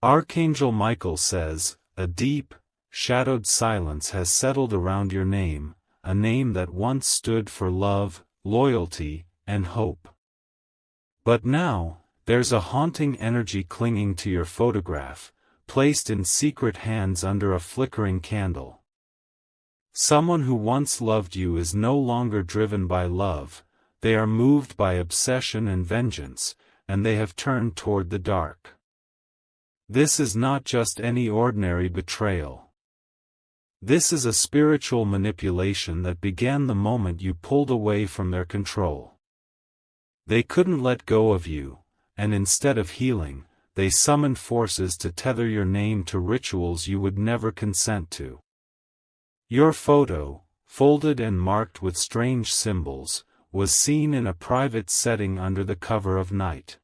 Archangel Michael says, a deep, shadowed silence has settled around your name, a name that once stood for love, loyalty, and hope. But now, there's a haunting energy clinging to your photograph, placed in secret hands under a flickering candle. Someone who once loved you is no longer driven by love, they are moved by obsession and vengeance, and they have turned toward the dark. This is not just any ordinary betrayal. This is a spiritual manipulation that began the moment you pulled away from their control. They couldn't let go of you, and instead of healing, they summoned forces to tether your name to rituals you would never consent to. Your photo, folded and marked with strange symbols, was seen in a private setting under the cover of night.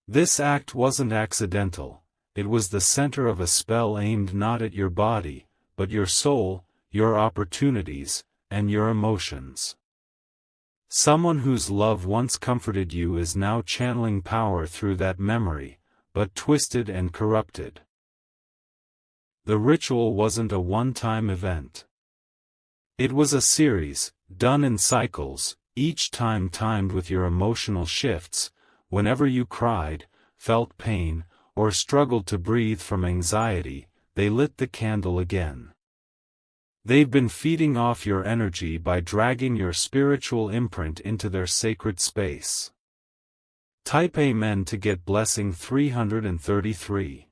This act wasn't accidental, it was the center of a spell aimed not at your body, but your soul, your opportunities, and your emotions. Someone whose love once comforted you is now channeling power through that memory, but twisted and corrupted. The ritual wasn't a one-time event. It was a series, done in cycles, each time timed with your emotional shifts. Whenever you cried, felt pain, or struggled to breathe from anxiety, they lit the candle again. They've been feeding off your energy by dragging your spiritual imprint into their sacred space. Type Amen to get blessing 333.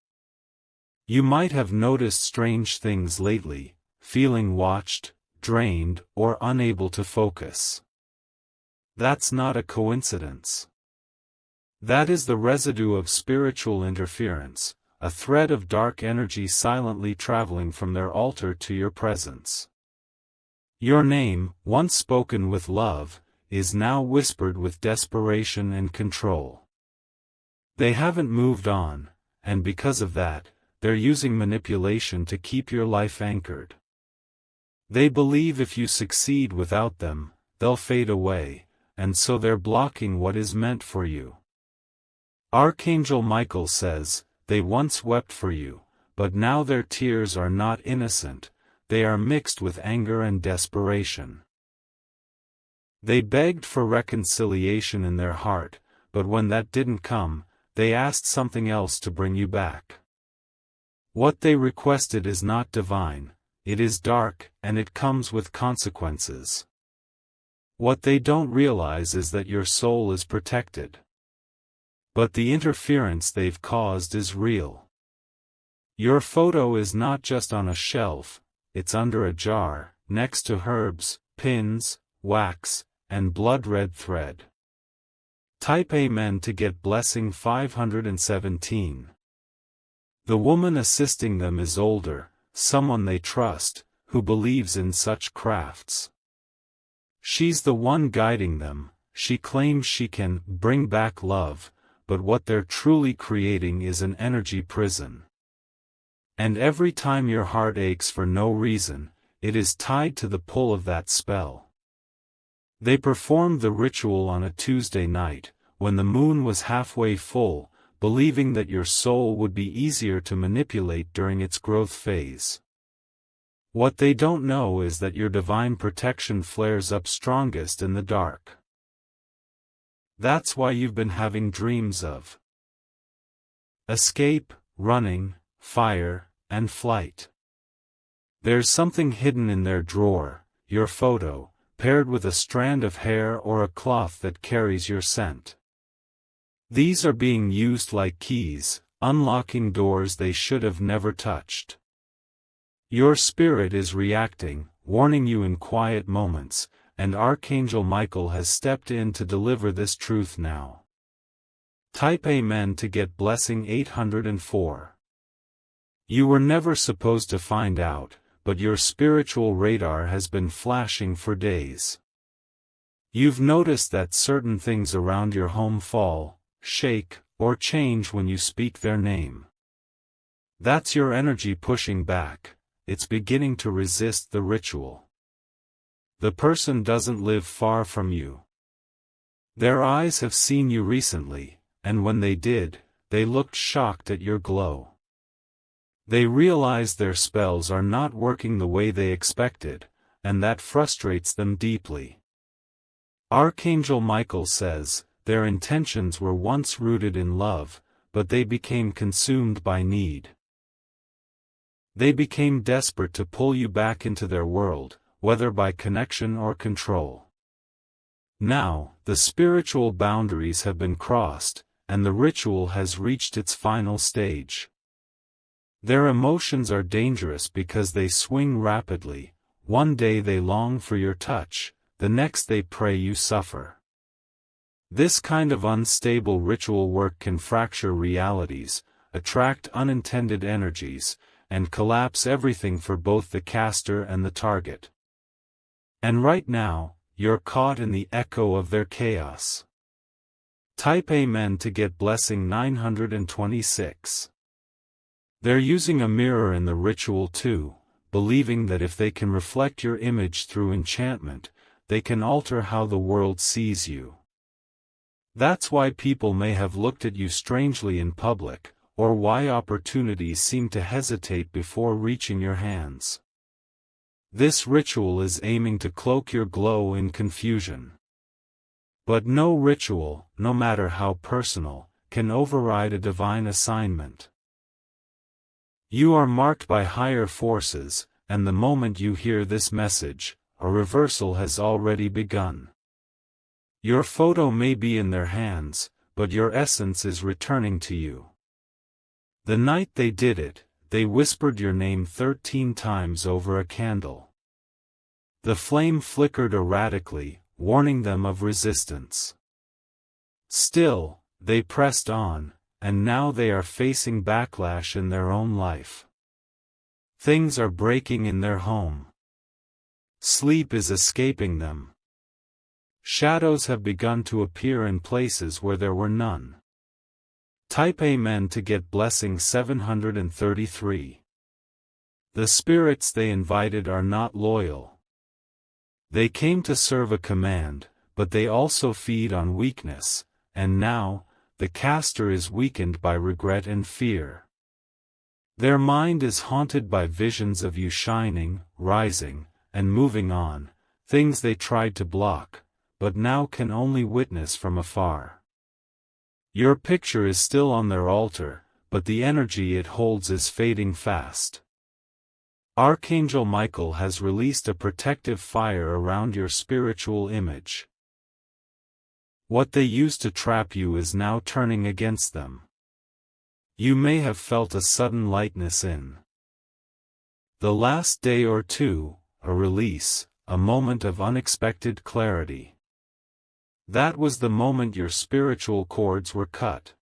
You might have noticed strange things lately, feeling watched, drained, or unable to focus. That's not a coincidence. That is the residue of spiritual interference, a thread of dark energy silently traveling from their altar to your presence. Your name, once spoken with love, is now whispered with desperation and control. They haven't moved on, and because of that, they're using manipulation to keep your life anchored. They believe if you succeed without them, they'll fade away, and so they're blocking what is meant for you. Archangel Michael says, they once wept for you, but now their tears are not innocent, they are mixed with anger and desperation. They begged for reconciliation in their heart, but when that didn't come, they asked something else to bring you back. What they requested is not divine, it is dark, and it comes with consequences. What they don't realize is that your soul is protected. But the interference they've caused is real. Your photo is not just on a shelf, it's under a jar, next to herbs, pins, wax, and blood-red thread. Type Amen to get blessing 517. The woman assisting them is older, someone they trust, who believes in such crafts. She's the one guiding them, she claims she can bring back love, but what they're truly creating is an energy prison. And every time your heart aches for no reason, it is tied to the pull of that spell. They performed the ritual on a Tuesday night, when the moon was halfway full, believing that your soul would be easier to manipulate during its growth phase. What they don't know is that your divine protection flares up strongest in the dark. That's why you've been having dreams of escape, running, fire, and flight. There's something hidden in their drawer, your photo, paired with a strand of hair or a cloth that carries your scent. These are being used like keys, unlocking doors they should have never touched. Your spirit is reacting, warning you in quiet moments, and Archangel Michael has stepped in to deliver this truth now. Type Amen to get blessing 804. You were never supposed to find out, but your spiritual radar has been flashing for days. You've noticed that certain things around your home fall, shake, or change when you speak their name. That's your energy pushing back, it's beginning to resist the ritual. The person doesn't live far from you. Their eyes have seen you recently, and when they did, they looked shocked at your glow. They realize their spells are not working the way they expected, and that frustrates them deeply. Archangel Michael says, their intentions were once rooted in love, but they became consumed by need. They became desperate to pull you back into their world, whether by connection or control. Now, the spiritual boundaries have been crossed, and the ritual has reached its final stage. Their emotions are dangerous because they swing rapidly. One day they long for your touch, the next they pray you suffer. This kind of unstable ritual work can fracture realities, attract unintended energies, and collapse everything for both the caster and the target. And right now, you're caught in the echo of their chaos. Type Amen to get blessing 926. They're using a mirror in the ritual too, believing that if they can reflect your image through enchantment, they can alter how the world sees you. That's why people may have looked at you strangely in public, or why opportunities seem to hesitate before reaching your hands. This ritual is aiming to cloak your glow in confusion. But no ritual, no matter how personal, can override a divine assignment. You are marked by higher forces, and the moment you hear this message, a reversal has already begun. Your photo may be in their hands, but your essence is returning to you. The night they did it, they whispered your name 13 times over a candle. The flame flickered erratically, warning them of resistance. Still, they pressed on, and now they are facing backlash in their own life. Things are breaking in their home. Sleep is escaping them. Shadows have begun to appear in places where there were none. Type Amen to get blessing 733. The spirits they invited are not loyal. They came to serve a command, but they also feed on weakness, and now, the caster is weakened by regret and fear. Their mind is haunted by visions of you shining, rising, and moving on, things they tried to block, but now can only witness from afar. Your picture is still on their altar, but the energy it holds is fading fast. Archangel Michael has released a protective fire around your spiritual image. What they used to trap you is now turning against them. You may have felt a sudden lightness in the last day or two, a release, a moment of unexpected clarity. That was the moment your spiritual cords were cut.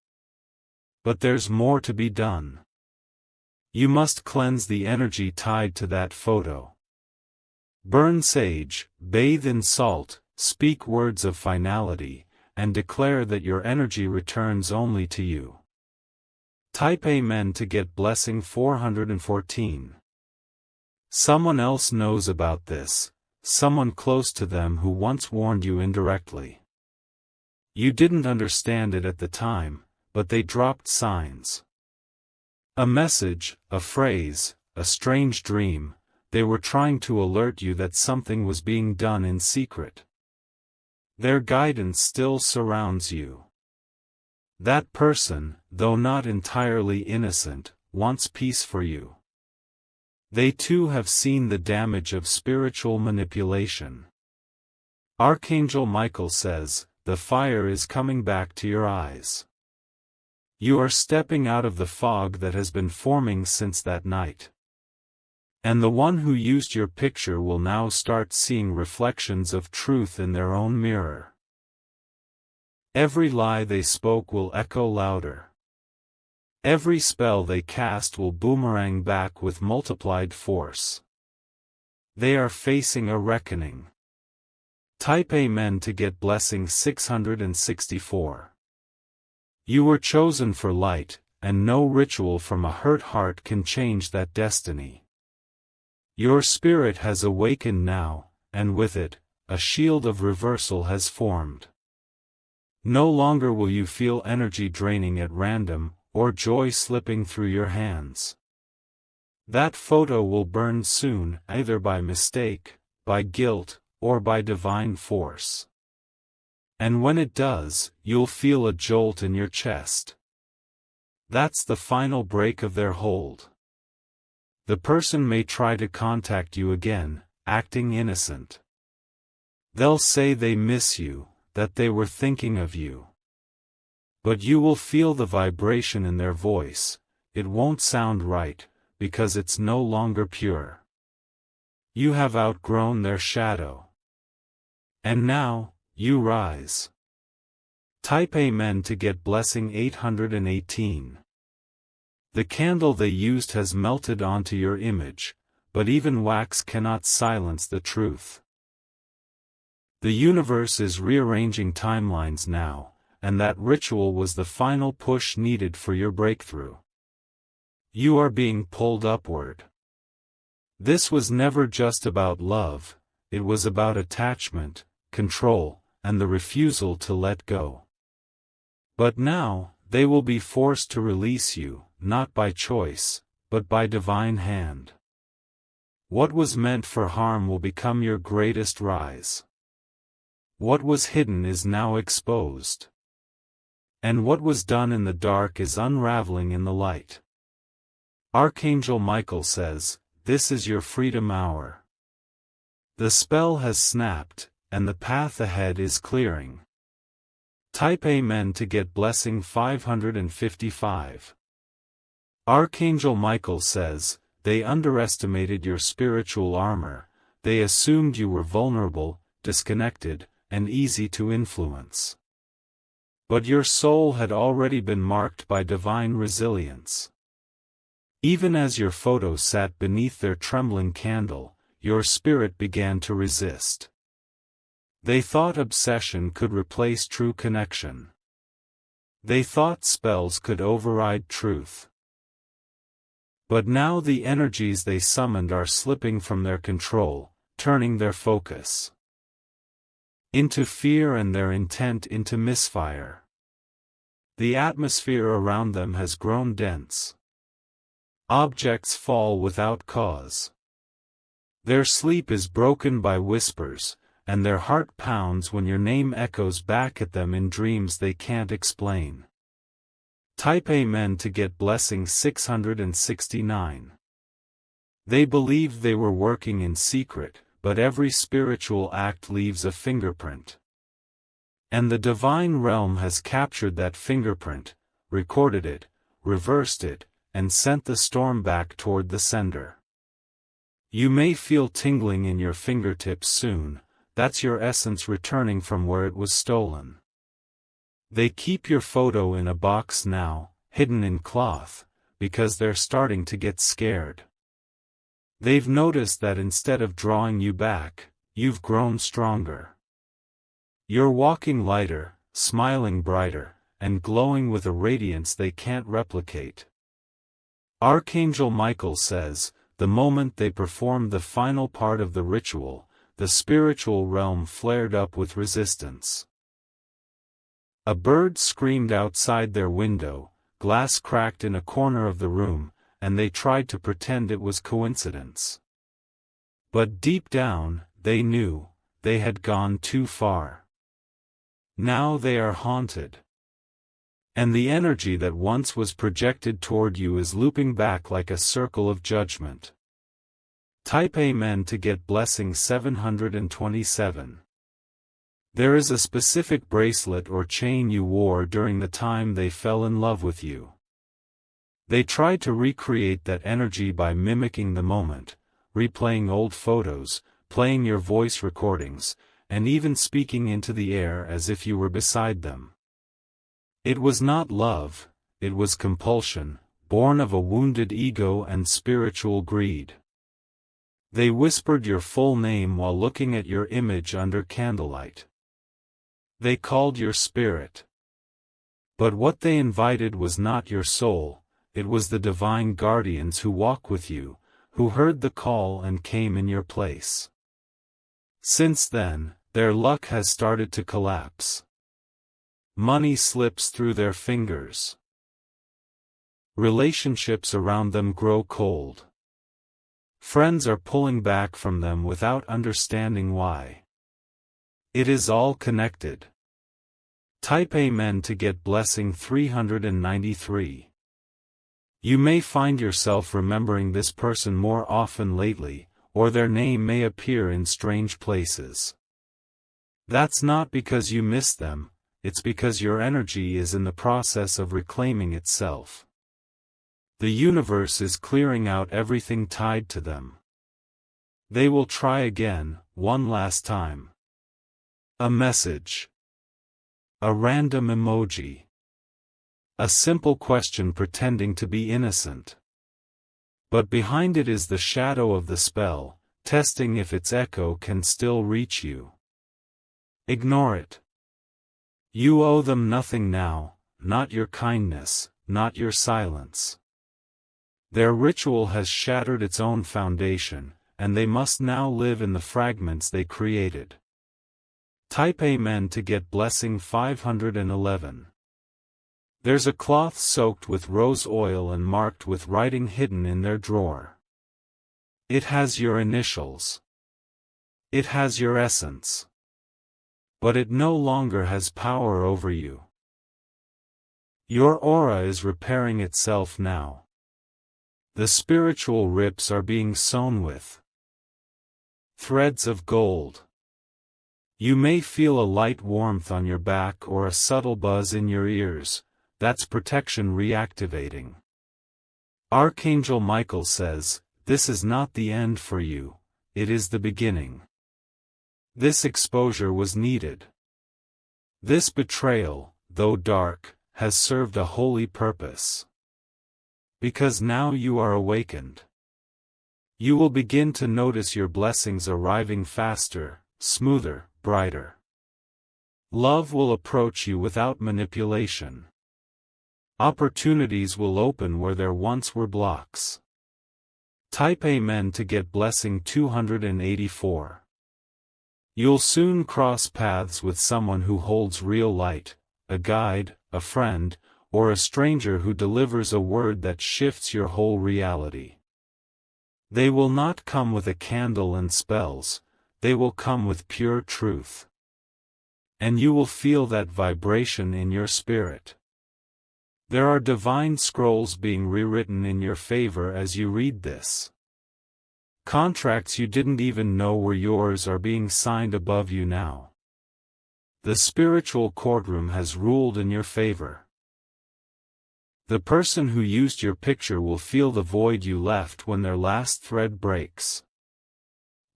But there's more to be done. You must cleanse the energy tied to that photo. Burn sage, bathe in salt, speak words of finality, and declare that your energy returns only to you. Type Amen to get blessing 414. Someone else knows about this, someone close to them who once warned you indirectly. You didn't understand it at the time, but they dropped signs. A message, a phrase, a strange dream, they were trying to alert you that something was being done in secret. Their guidance still surrounds you. That person, though not entirely innocent, wants peace for you. They too have seen the damage of spiritual manipulation. Archangel Michael says, the fire is coming back to your eyes. You are stepping out of the fog that has been forming since that night. And the one who used your picture will now start seeing reflections of truth in their own mirror. Every lie they spoke will echo louder. Every spell they cast will boomerang back with multiplied force. They are facing a reckoning. Type Amen to get blessing 664. You were chosen for light, and no ritual from a hurt heart can change that destiny. Your spirit has awakened now, and with it, a shield of reversal has formed. No longer will you feel energy draining at random, or joy slipping through your hands. That photo will burn soon, either by mistake, by guilt, or by divine force. And when it does, you'll feel a jolt in your chest. That's the final break of their hold. The person may try to contact you again, acting innocent. They'll say they miss you, that they were thinking of you. But you will feel the vibration in their voice. It won't sound right, because it's no longer pure. You have outgrown their shadow. And now, you rise. Type Amen to get blessing 818. The candle they used has melted onto your image, but even wax cannot silence the truth. The universe is rearranging timelines now, and that ritual was the final push needed for your breakthrough. You are being pulled upward. This was never just about love, it was about attachment, control, and the refusal to let go. But now, they will be forced to release you, not by choice, but by divine hand. What was meant for harm will become your greatest rise. What was hidden is now exposed. And what was done in the dark is unraveling in the light. Archangel Michael says, "This is your freedom hour." The spell has snapped, and the path ahead is clearing. Type Amen to get blessing 555. Archangel Michael says, "They underestimated your spiritual armor, they assumed you were vulnerable, disconnected, and easy to influence. But your soul had already been marked by divine resilience. Even as your photo sat beneath their trembling candle, your spirit began to resist. They thought obsession could replace true connection. They thought spells could override truth. But now the energies they summoned are slipping from their control, turning their focus into fear and their intent into misfire. The atmosphere around them has grown dense. Objects fall without cause. Their sleep is broken by whispers, and their heart pounds when your name echoes back at them in dreams they can't explain. Type Amen to get blessing 669. They believed they were working in secret, but every spiritual act leaves a fingerprint. And the divine realm has captured that fingerprint, recorded it, reversed it, and sent the storm back toward the sender. You may feel tingling in your fingertips soon, that's your essence returning from where it was stolen. They keep your photo in a box now, hidden in cloth, because they're starting to get scared. They've noticed that instead of drawing you back, you've grown stronger. You're walking lighter, smiling brighter, and glowing with a radiance they can't replicate. Archangel Michael says, the moment they performed the final part of the ritual, the spiritual realm flared up with resistance. A bird screamed outside their window, glass cracked in a corner of the room, and they tried to pretend it was coincidence. But deep down, they knew, they had gone too far. Now they are haunted. And the energy that once was projected toward you is looping back like a circle of judgment. Type Amen to get blessing 727. There is a specific bracelet or chain you wore during the time they fell in love with you. They tried to recreate that energy by mimicking the moment, replaying old photos, playing your voice recordings, and even speaking into the air as if you were beside them. It was not love, it was compulsion, born of a wounded ego and spiritual greed. They whispered your full name while looking at your image under candlelight. They called your spirit. But what they invited was not your soul, it was the divine guardians who walk with you, who heard the call and came in your place. Since then, their luck has started to collapse. Money slips through their fingers. Relationships around them grow cold. Friends are pulling back from them without understanding why. It is all connected. Type Amen to get blessing 393. You may find yourself remembering this person more often lately, or their name may appear in strange places. That's not because you miss them, it's because your energy is in the process of reclaiming itself. The universe is clearing out everything tied to them. They will try again, one last time. A message. A random emoji. A simple question pretending to be innocent. But behind it is the shadow of the spell, testing if its echo can still reach you. Ignore it. You owe them nothing now, not your kindness, not your silence. Their ritual has shattered its own foundation, and they must now live in the fragments they created. Type Amen to get blessing 511. There's a cloth soaked with rose oil and marked with writing hidden in their drawer. It has your initials. It has your essence. But it no longer has power over you. Your aura is repairing itself now. The spiritual rips are being sewn with threads of gold. You may feel a light warmth on your back or a subtle buzz in your ears. That's protection reactivating. Archangel Michael says, this is not the end for you, it is the beginning. This exposure was needed. This betrayal, though dark, has served a holy purpose. Because now you are awakened. You will begin to notice your blessings arriving faster, smoother, brighter. Love will approach you without manipulation. Opportunities will open where there once were blocks. Type Amen to get blessing 284. You'll soon cross paths with someone who holds real light, a guide, a friend, or a stranger who delivers a word that shifts your whole reality. They will not come with a candle and spells, they will come with pure truth. And you will feel that vibration in your spirit. There are divine scrolls being rewritten in your favor as you read this. Contracts you didn't even know were yours are being signed above you now. The spiritual courtroom has ruled in your favor. The person who used your picture will feel the void you left when their last thread breaks.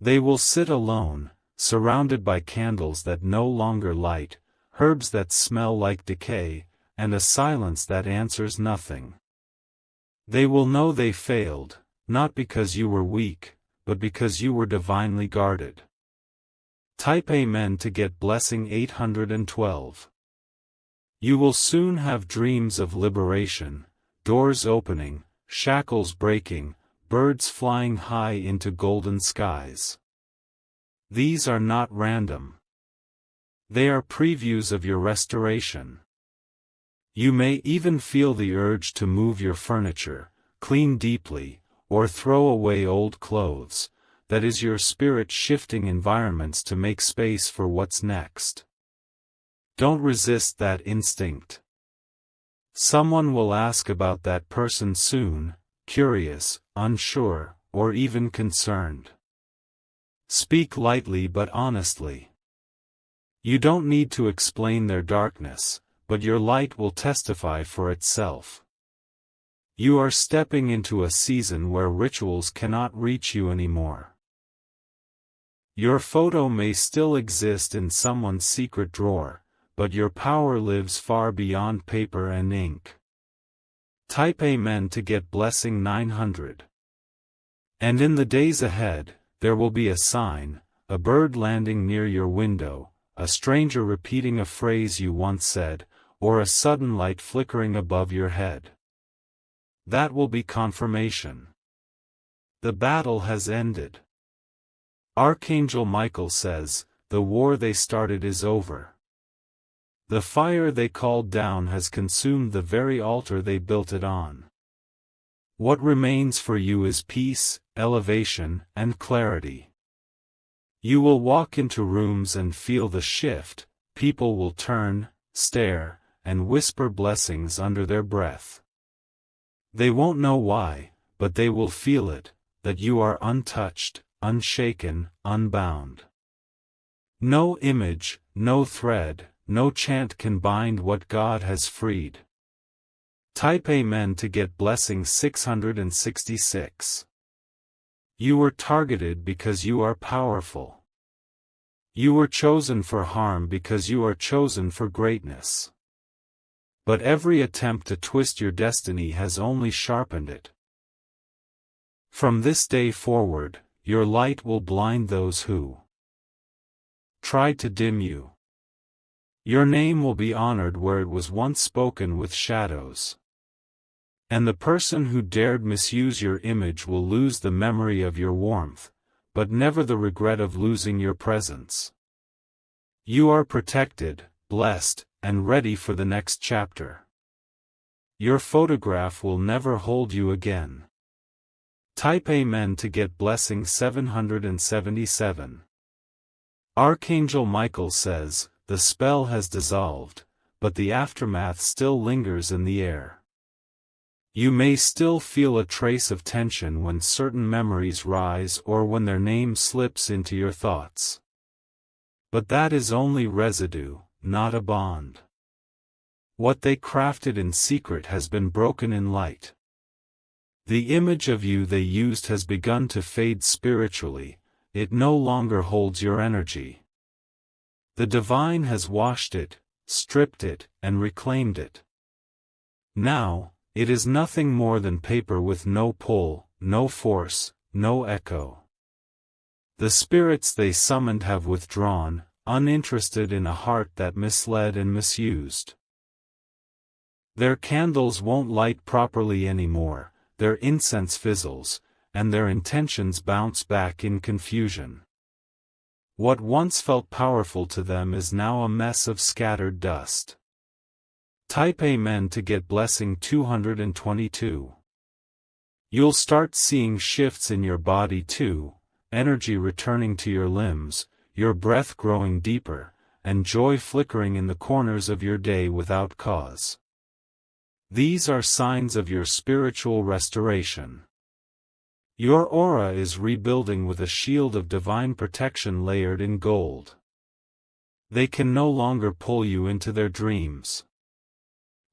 They will sit alone, surrounded by candles that no longer light, herbs that smell like decay, and a silence that answers nothing. They will know they failed, not because you were weak, but because you were divinely guarded. Type Amen to get blessing 812. You will soon have dreams of liberation, doors opening, shackles breaking, birds flying high into golden skies. These are not random. They are previews of your restoration. You may even feel the urge to move your furniture, clean deeply, or throw away old clothes. That is your spirit shifting environments to make space for what's next. Don't resist that instinct. Someone will ask about that person soon, curious, unsure, or even concerned. Speak lightly but honestly. You don't need to explain their darkness, but your light will testify for itself. You are stepping into a season where rituals cannot reach you anymore. Your photo may still exist in someone's secret drawer, but your power lives far beyond paper and ink. Type Amen to get blessing 900. And in the days ahead, there will be a sign, a bird landing near your window, a stranger repeating a phrase you once said, or a sudden light flickering above your head. That will be confirmation. The battle has ended. Archangel Michael says, the war they started is over. The fire they called down has consumed the very altar they built it on. What remains for you is peace, elevation, and clarity. You will walk into rooms and feel the shift, people will turn, stare, and whisper blessings under their breath. They won't know why, but they will feel it, that you are untouched, unshaken, unbound. No image, no thread, no chant can bind what God has freed. Type Amen to get blessing 666. You were targeted because you are powerful. You were chosen for harm because you are chosen for greatness. But every attempt to twist your destiny has only sharpened it. From this day forward, your light will blind those who tried to dim you. Your name will be honored where it was once spoken with shadows. And the person who dared misuse your image will lose the memory of your warmth, but never the regret of losing your presence. You are protected, blessed, and ready for the next chapter. Your photograph will never hold you again. Type Amen to get blessing 777. Archangel Michael says, the spell has dissolved, but the aftermath still lingers in the air. You may still feel a trace of tension when certain memories rise or when their name slips into your thoughts. But that is only residue, not a bond. What they crafted in secret has been broken in light. The image of you they used has begun to fade spiritually, it no longer holds your energy. The divine has washed it, stripped it, and reclaimed it. Now, it is nothing more than paper with no pull, no force, no echo. The spirits they summoned have withdrawn, uninterested in a heart that misled and misused. Their candles won't light properly anymore, their incense fizzles, and their intentions bounce back in confusion. What once felt powerful to them is now a mess of scattered dust. Type Amen to get blessing 222. You'll start seeing shifts in your body too, energy returning to your limbs, your breath growing deeper, and joy flickering in the corners of your day without cause. These are signs of your spiritual restoration. Your aura is rebuilding with a shield of divine protection layered in gold. They can no longer pull you into their dreams.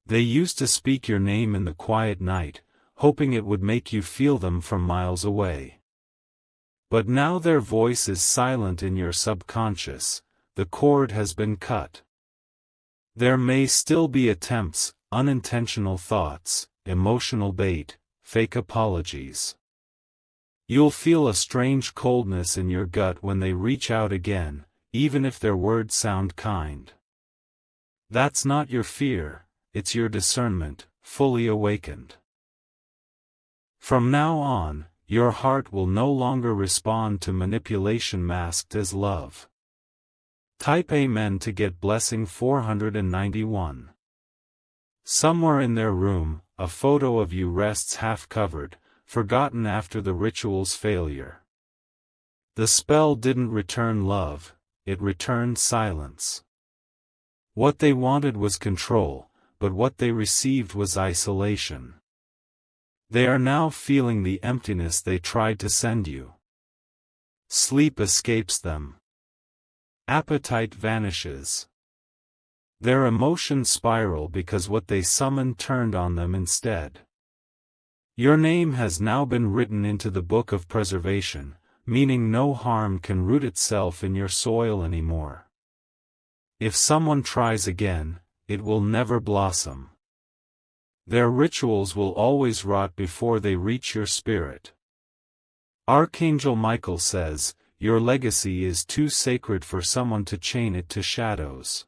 They used to speak your name in the quiet night, hoping it would make you feel them from miles away. But now their voice is silent in your subconscious, the cord has been cut. There may still be attempts, unintentional thoughts, emotional bait, fake apologies. You'll feel a strange coldness in your gut when they reach out again, even if their words sound kind. That's not your fear. It's your discernment, fully awakened. From now on, your heart will no longer respond to manipulation masked as love. Type Amen to get blessing 491. Somewhere in their room, a photo of you rests half-covered, forgotten after the ritual's failure. The spell didn't return love, it returned silence. What they wanted was control, but what they received was isolation. They are now feeling the emptiness they tried to send you. Sleep escapes them. Appetite vanishes. Their emotions spiral because what they summoned turned on them instead. Your name has now been written into the book of preservation, meaning no harm can root itself in your soil anymore. If someone tries again, it will never blossom. Their rituals will always rot before they reach your spirit. Archangel Michael says, your legacy is too sacred for someone to chain it to shadows.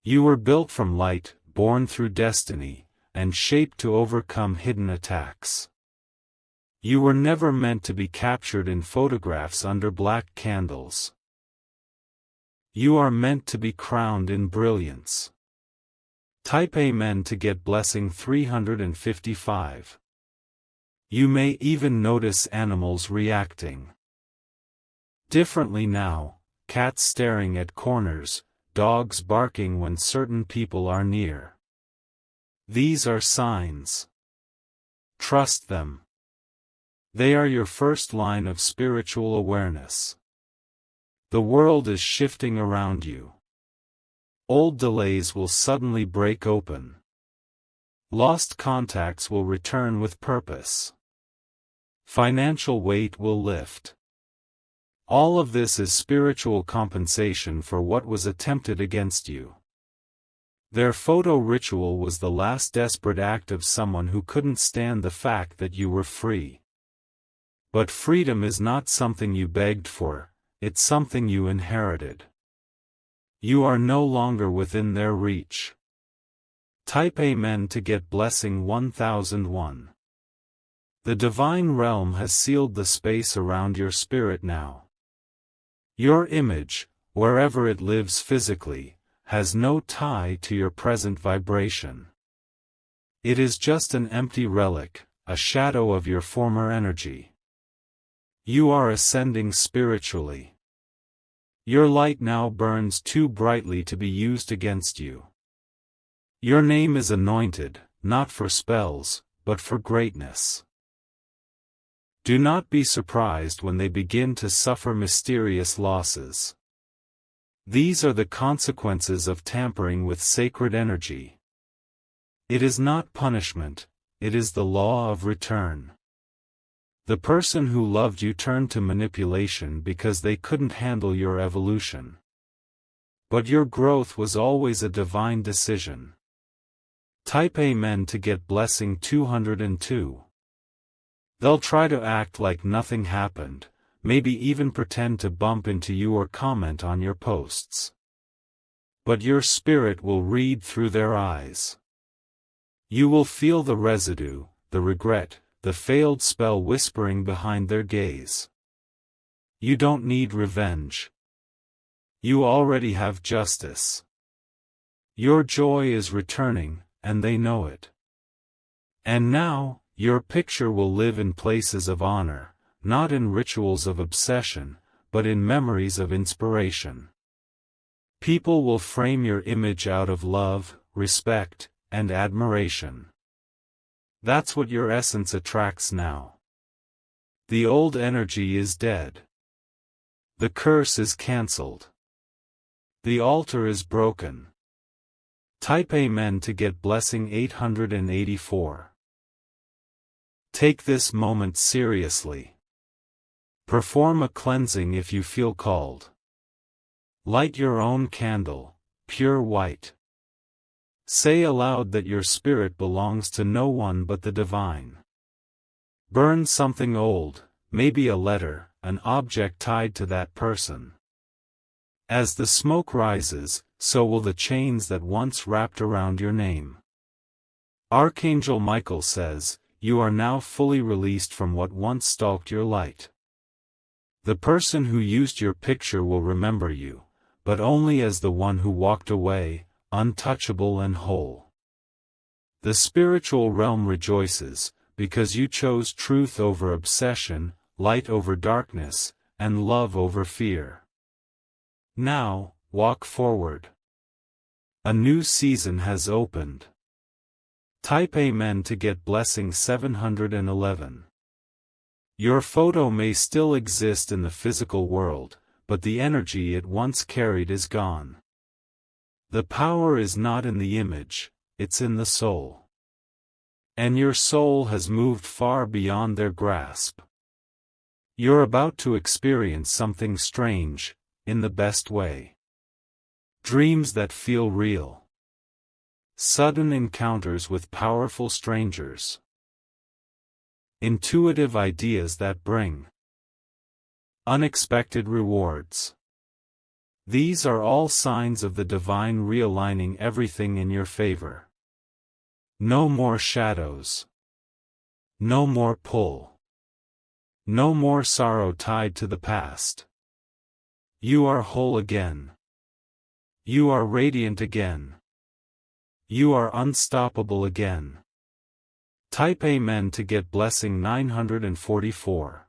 You were built from light, born through destiny, and shaped to overcome hidden attacks. You were never meant to be captured in photographs under black candles. You are meant to be crowned in brilliance. Type Amen to get blessing 355. You may even notice animals reacting differently now, cats staring at corners, dogs barking when certain people are near. These are signs. Trust them. They are your first line of spiritual awareness. The world is shifting around you. Old delays will suddenly break open. Lost contacts will return with purpose. Financial weight will lift. All of this is spiritual compensation for what was attempted against you. Their photo ritual was the last desperate act of someone who couldn't stand the fact that you were free. But freedom is not something you begged for, it's something you inherited. You are no longer within their reach. Type Amen to get blessing 1001. The divine realm has sealed the space around your spirit now. Your image, wherever it lives physically, has no tie to your present vibration. It is just an empty relic, a shadow of your former energy. You are ascending spiritually. Your light now burns too brightly to be used against you. Your name is anointed, not for spells, but for greatness. Do not be surprised when they begin to suffer mysterious losses. These are the consequences of tampering with sacred energy. It is not punishment, it is the law of return. The person who loved you turned to manipulation because they couldn't handle your evolution. But your growth was always a divine decision. Type Amen to get blessing 202. They'll try to act like nothing happened, maybe even pretend to bump into you or comment on your posts. But your spirit will read through their eyes. You will feel the residue, the regret, the failed spell whispering behind their gaze. You don't need revenge. You already have justice. Your joy is returning, and they know it. And now, your picture will live in places of honor, not in rituals of obsession, but in memories of inspiration. People will frame your image out of love, respect, and admiration. That's what your essence attracts now. The old energy is dead. The curse is cancelled. The altar is broken. Type Amen to get blessing 884. Take this moment seriously. Perform a cleansing if you feel called. Light your own candle, pure white. Say aloud that your spirit belongs to no one but the divine. Burn something old, maybe a letter, an object tied to that person. As the smoke rises, so will the chains that once wrapped around your name. Archangel Michael says, you are now fully released from what once stalked your light. The person who used your picture will remember you, but only as the one who walked away, untouchable and whole. The spiritual realm rejoices, because you chose truth over obsession, light over darkness, and love over fear. Now, walk forward. A new season has opened. Type Amen to get blessing 711. Your photo may still exist in the physical world, but the energy it once carried is gone. The power is not in the image, it's in the soul. And your soul has moved far beyond their grasp. You're about to experience something strange, in the best way. Dreams that feel real. Sudden encounters with powerful strangers. Intuitive ideas that bring unexpected rewards. These are all signs of the divine realigning everything in your favor. No more shadows. No more pull. No more sorrow tied to the past. You are whole again. You are radiant again. You are unstoppable again. Type Amen to get blessing 944.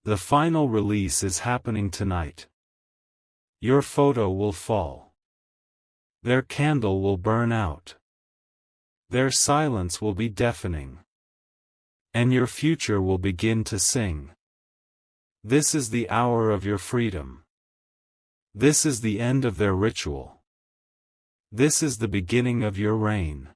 The final release is happening tonight. Your photo will fall. Their candle will burn out. Their silence will be deafening. And your future will begin to sing. This is the hour of your freedom. This is the end of their ritual. This is the beginning of your reign.